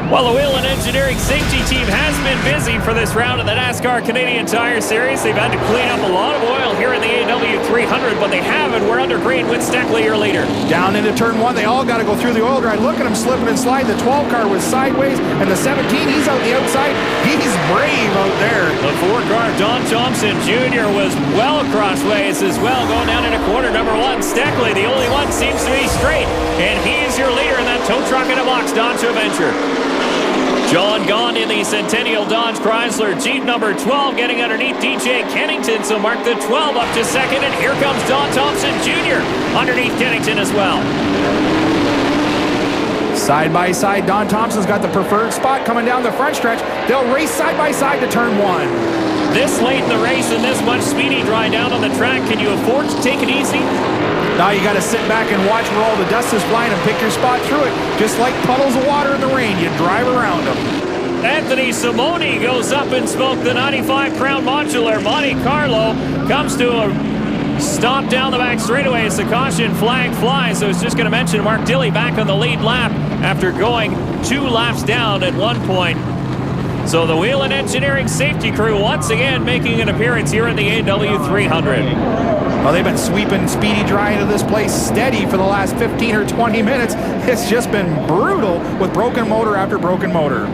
Well, the Wheel and Engineering Safety Team has been busy for this round of the NASCAR Canadian Tire Series. They've had to clean up a lot of oil here in the A&W 300, but they haven't. We're under green with Steckley, your leader. Down into turn one, they all got to go through the oil dry. Look at him slipping and sliding. The 12 car was sideways, and the 17, he's out the outside. He's brave out there. The 4 car, Don Thompson Jr., was well crossways as well, going down into corner number 1. Steckley, the only one, seems to be straight, and he's your leader in that tow truck in a box Dodge Adventure. John Gahn in the Centennial Dodge Chrysler Jeep number 12, getting underneath DJ Kennington, so mark the 12 up to second, and here comes Don Thompson Jr. underneath Kennington as well. Side by side, Don Thompson's got the preferred spot coming down the front stretch. They'll race side by side to turn 1. This late in the race and this much speedy dry down on the track, can you afford to take it easy? Now you got to sit back and watch where all the dust is flying and pick your spot through it. Just like puddles of water in the rain, you drive around them. Anthony Simoni goes up in smoke. The 95 Crown Modular Monte Carlo comes to a stop down the back straightaway as the caution flag flies. So I was just going to mention Mark Dilley back on the lead lap after going 2 laps down at one point. So the Wheel and Engineering Safety Crew once again making an appearance here in the A&W 300. Well, they've been sweeping speedy dry into this place steady for the last 15 or 20 minutes. It's just been brutal with broken motor after broken motor.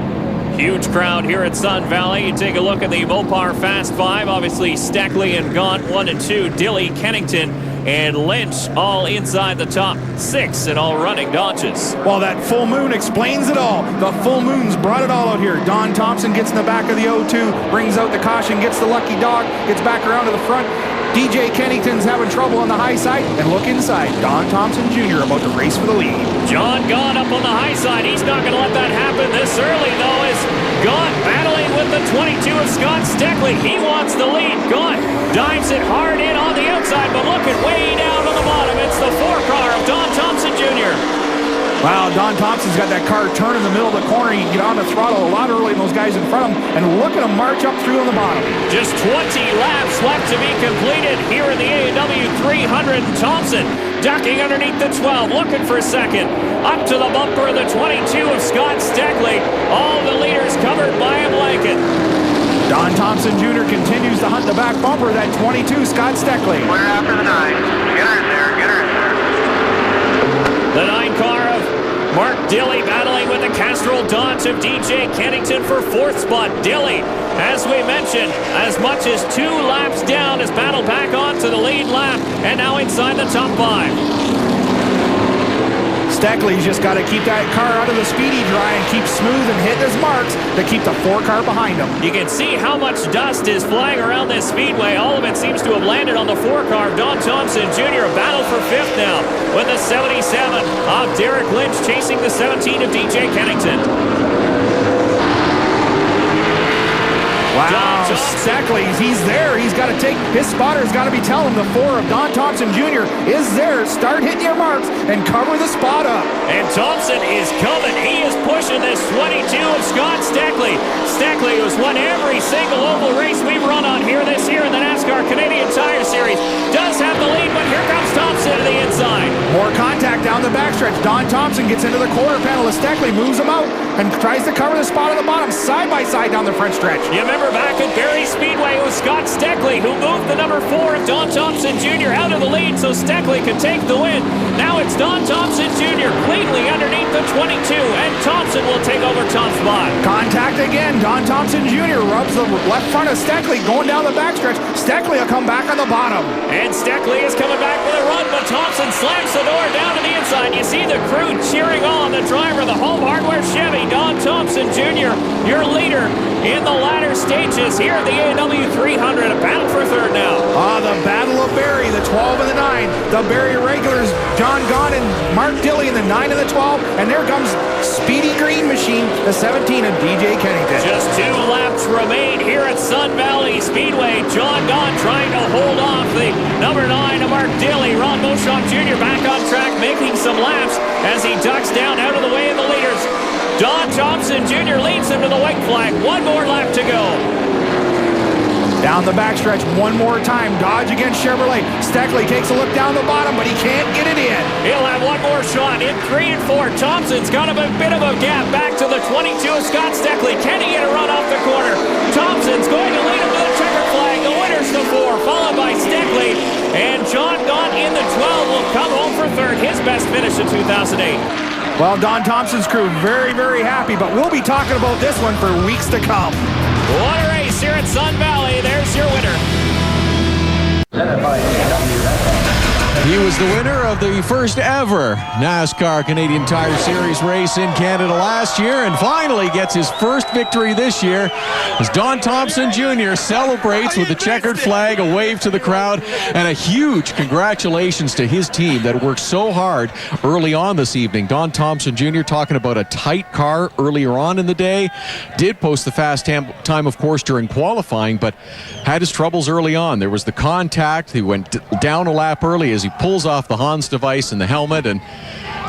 Huge crowd here at Sun Valley. You take a look at the Mopar Fast 5. Obviously, Steckley and Gaunt 1 and 2. Dilley, Kennington, and Lynch all inside the top 6 and all running Dodges. Well, that full moon explains it all. The full moon's brought it all out here. Don Thompson gets in the back of the O2, brings out the caution, gets the lucky dog, gets back around to the front. DJ Kennington's having trouble on the high side, and look inside. Don Thompson Jr. about to race for the lead. John Gaunt up on the high side. He's not going to let that happen this early, though, as Gaunt battling with the 22 of Scott Steckley. He wants the lead. Gaunt dives it hard in on the outside, but look at way down on the bottom. It's the 4 car of Don Thompson Jr. Wow, Don Thompson's got that car turn in the middle of the corner. He can get on the throttle a lot earlier than those guys in front of him, and look at him march up through on the bottom. Just 20 laps left to be completed here in the A&W 300. Thompson ducking underneath the 12, looking for a second. Up to the bumper of the 22 of Scott Steckley. All the leaders covered by a blanket. Don Thompson Jr. continues to hunt the back bumper of that 22 Scott Steckley. Clear after the 9. Get her in there, get her in there. The 9 car of Mark Dilley battling with the Castrol Dodge of DJ Kennington for 4th spot. Dilley, as we mentioned, as much as 2 laps down, has battled back on to the lead lap and now inside the top 5. Steckley's just got to keep that car out of the speedy dry and keep smooth and hitting his marks to keep the 4 car behind him. You can see how much dust is flying around this speedway. All of it seems to have landed on the 4 car. Don Thompson Jr. battle for 5th now with the 77 of Derek Lynch chasing the 17 of DJ Kennington. Wow, Steckley, he's there. He's got to take, his spotter's got to be telling him the 4 of Don Thompson Jr. is there. Start hitting your marks and cover the spot up. And Thompson is coming. He is pushing this 22 of Scott Steckley. Steckley, who's won every single oval race we've run on here this year in the NASCAR Canadian Tire Series, does have the lead, but here comes Thompson to the inside. More contact down the backstretch. Don Thompson gets into the quarter panel as Steckley moves him out and tries to cover the spot on the bottom, side by side down the front stretch. You remember back at Barrie Speedway, it was Scott Steckley who moved the number 4 of Don Thompson Jr. out of the lead so Steckley could take the win. Now it's Don Thompson Jr. cleanly underneath the 22, and Thompson will take over top spot. Contact again. Don Thompson Jr. rubs the left front of Steckley going down the backstretch. Steckley will come back on the bottom. And Steckley is coming back with a run, but Thompson slams the door down to the inside. You see the crew cheering on the driver, the Home Hardware Chevy, Don Thompson Jr., your leader in the latter stages here at the A&W 300. A battle for 3rd now. The Battle of Barrie, the 12 and the 9. The Barrie regulars, John Gahn and Mark Dilley in the 9 and the 12. And there comes Speedy Green Machine, the 17 of DJ Kennington. Just 2 laps remain here at Sun Valley Speedway. John Gahn trying to hold off the number 9 of Mark Dilley. Ron Beauchamp Jr. back on track, making some laps as he ducks down out of the way of the leaders. Don Thompson Jr. leads him to the white flag. 1 more lap to go. Down the backstretch one more time. Dodge against Chevrolet. Steckley takes a look down the bottom, but he can't get it in. He'll have one more shot in 3 and 4. Thompson's got a bit of a gap back to the 22 of Scott Steckley. Can he get a run off the corner? Thompson's going to lead him to the checkered flag. The winner's the 4, followed by Steckley. And John Gaunt in the 12 will come home for third. His best finish in 2008. Well, Don Thompson's crew very, very happy, but we'll be talking about this one for weeks to come. What a race here at Sun Valley. There's your winner. He was the winner of the first ever NASCAR Canadian Tire Series race in Canada last year, and finally gets his first victory this year as Don Thompson Jr. celebrates with the checkered flag, a wave to the crowd, and a huge congratulations to his team that worked so hard early on this evening. Don Thompson Jr. talking about a tight car earlier on in the day. Did post the fast time, of course, during qualifying, but had his troubles early on. There was the contact. He went down a lap early as he pulls off the Hans device and the helmet, and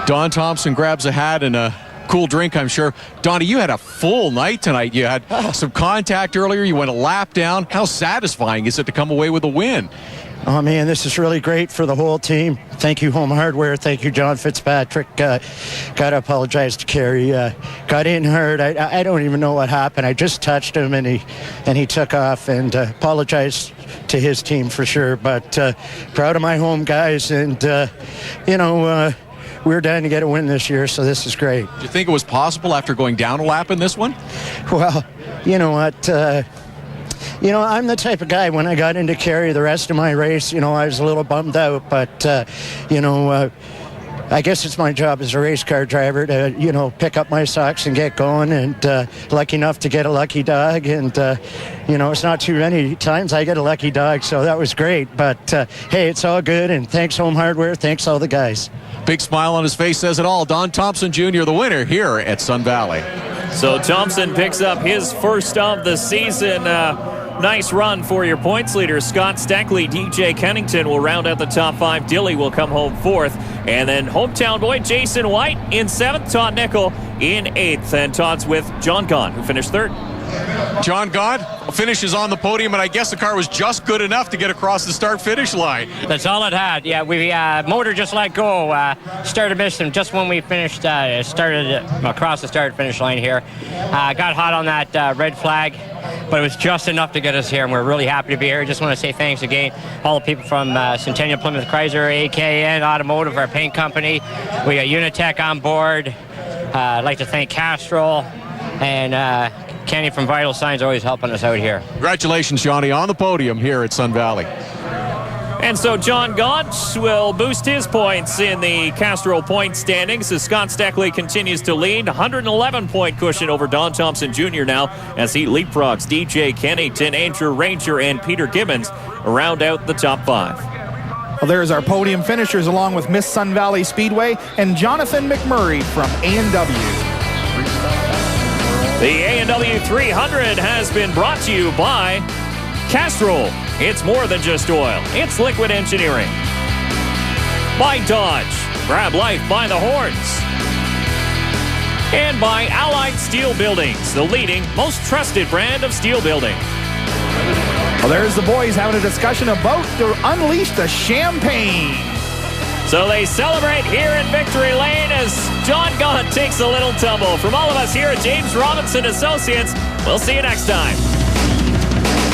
Don Thompson grabs a hat and a cool drink, I'm sure. Donnie, you had a full night tonight. You had some contact earlier. You went a lap down. How satisfying is it to come away with a win? Oh, man, this is really great for the whole team. Thank you, Home Hardware. Thank you, John Fitzpatrick. Got to apologize to Kerry. Got in hurt. I don't even know what happened. I just touched him, and he took off, and apologized to his team for sure. But proud of my home guys, and, we're down to get a win this year, so this is great. Do you think it was possible after going down a lap in this one? Well, you know what? I'm the type of guy, when I got into Kerry the rest of my race, I was a little bummed out, but, I guess it's my job as a race car driver to, pick up my socks and get going, and lucky enough to get a lucky dog, and, it's not too many times I get a lucky dog, so that was great, but, hey, it's all good, and thanks Home Hardware, thanks all the guys. Big smile on his face says it all. Don Thompson Jr., the winner here at Sun Valley. So Thompson picks up his first of the season. Nice run for your points leader, Scott Steckley. DJ Kennington will round out the top 5. Dilly will come home 4th. And then hometown boy Jason White in 7th. Todd Nickel in 8th. And Todd's with John Gaunt, who finished 3rd. John Gaunt finishes on the podium, and I guess the car was just good enough to get across the start-finish line. That's all it had. Yeah, we motor just let go. Started missing just when we finished. Started across the start-finish line here. Got hot on that red flag, but it was just enough to get us here, and we're really happy to be here. Just want to say thanks again, all the people from Centennial Plymouth Chrysler, AKN Automotive, our paint company. We got Unitech on board. I'd like to thank Castrol and Kenny from Vital Signs, always helping us out here. Congratulations, Johnny, on the podium here at Sun Valley. And so John Gaunt will boost his points in the Castrol point standings as Scott Steckley continues to lead. 111-point cushion over Don Thompson Jr. now as he leapfrogs DJ Kennington, Andrew Ranger, and Peter Gibbons round out the top 5. Well, there's our podium finishers along with Miss Sun Valley Speedway and Jonathan McMurray from A&W. The A&W 300 has been brought to you by Castrol. It's more than just oil. It's liquid engineering. By Dodge. Grab life by the horns. And by Allied Steel Buildings, the leading, most trusted brand of steel building. Well, there's the boys having a discussion about to unleash the champagne. So they celebrate here in Victory Lane as John Gaunt takes a little tumble. From all of us here at James Robinson Associates, we'll see you next time.